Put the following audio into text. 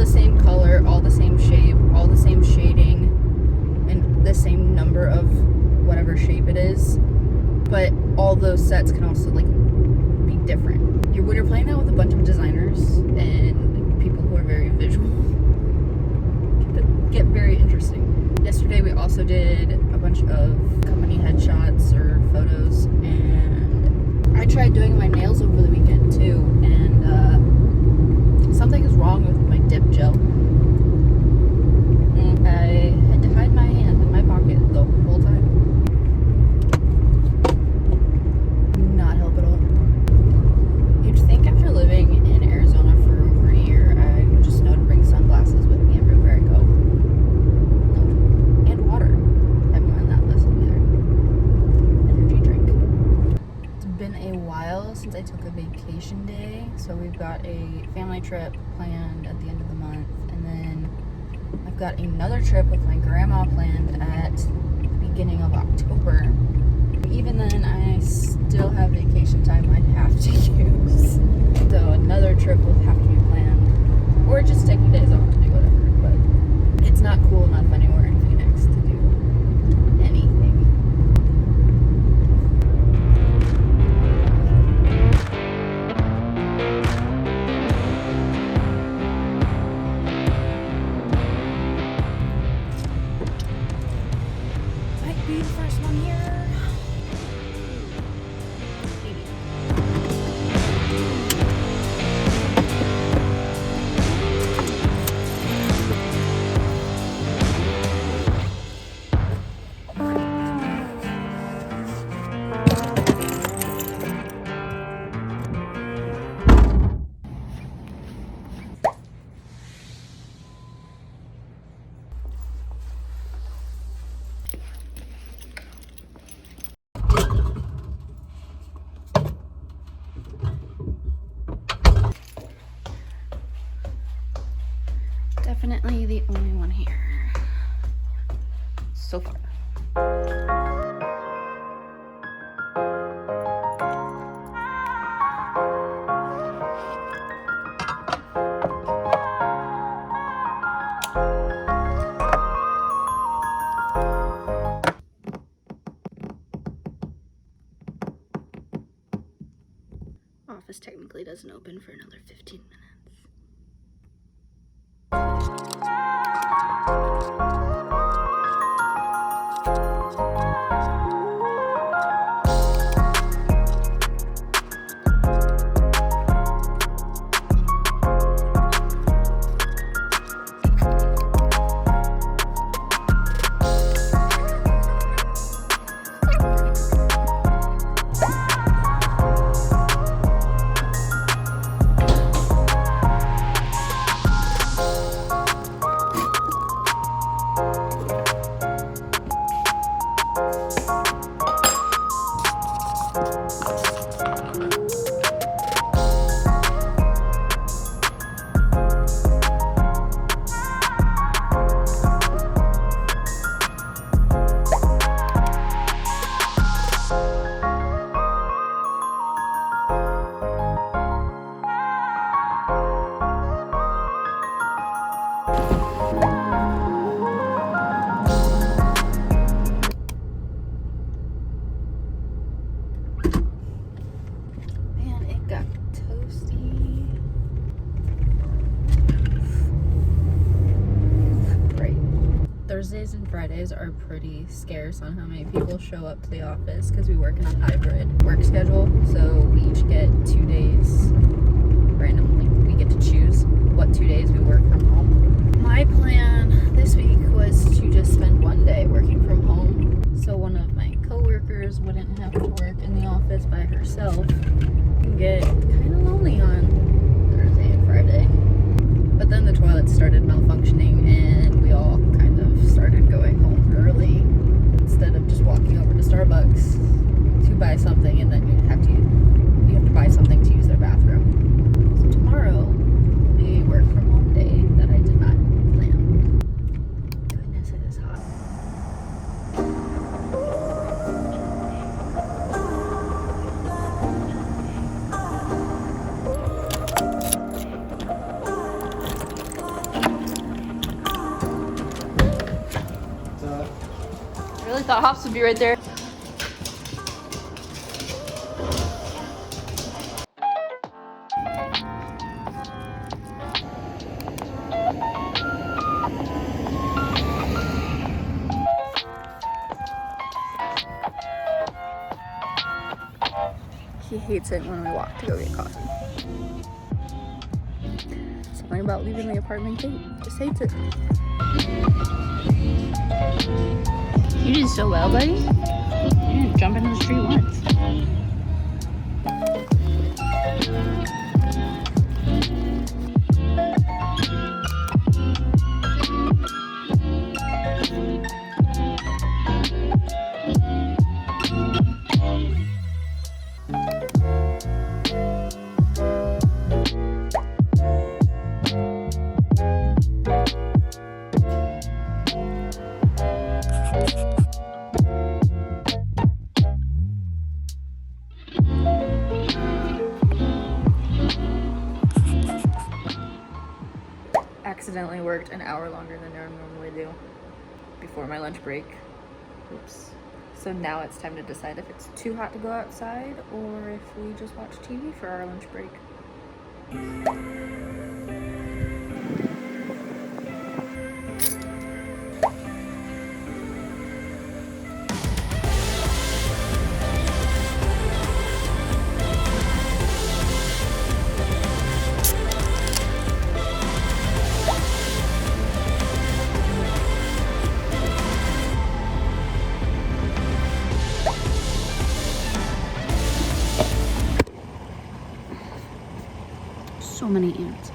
the same color, all the same shape, all the same shading, and the same number of whatever shape it is. But all those sets can also like be different. When you're playing out with a bunch of designers and people who are very visual, get very interesting. Yesterday we also did a bunch of company headshots or photos, and I tried doing my nails over the weekend too, and something is wrong with my dip gel. I had to hide my hand in my pocket the whole time. Not help at all. You'd think after living in Arizona for over a year, I would just know to bring sunglasses with me everywhere I go. No. And water. I haven't learned that lesson either. Energy drink. It's been a while since I took a vacation day, so we've got a family trip planned at the end of the month, and then I've got another trip with my grandma planned at the beginning of October. Even then, I still have vacation time I'd have to use. So another trip will have to be planned. Or just taking days off to do whatever. But it's not cool enough anywhere in Phoenix to do anything. Might be the first one here. Definitely the only one here so far. Office technically doesn't open for another 15 minutes. Thursdays and Fridays are pretty scarce on how many people show up to the office because we work in a hybrid work schedule. So we each get 2 days randomly. We get to choose what 2 days we work from home. My plan this week was to just spend one day working from home, so one of my coworkers wouldn't have to work in the office by herself and get kind of lonely on Thursday and Friday. But then the toilet started malfunctioning and we all kind of started going home early instead of just walking over to Starbucks to buy something, and then you have to buy something Thought Hops would be right there. He hates it when we walk to go get coffee. Something about leaving the apartment gate. Just hates it. You did so well, buddy. You didn't jump into the tree once. Accidentally worked an hour longer than I normally do before my lunch break. Oops. So now it's time to decide if it's too hot to go outside or if we just watch TV for our lunch break. So many ants.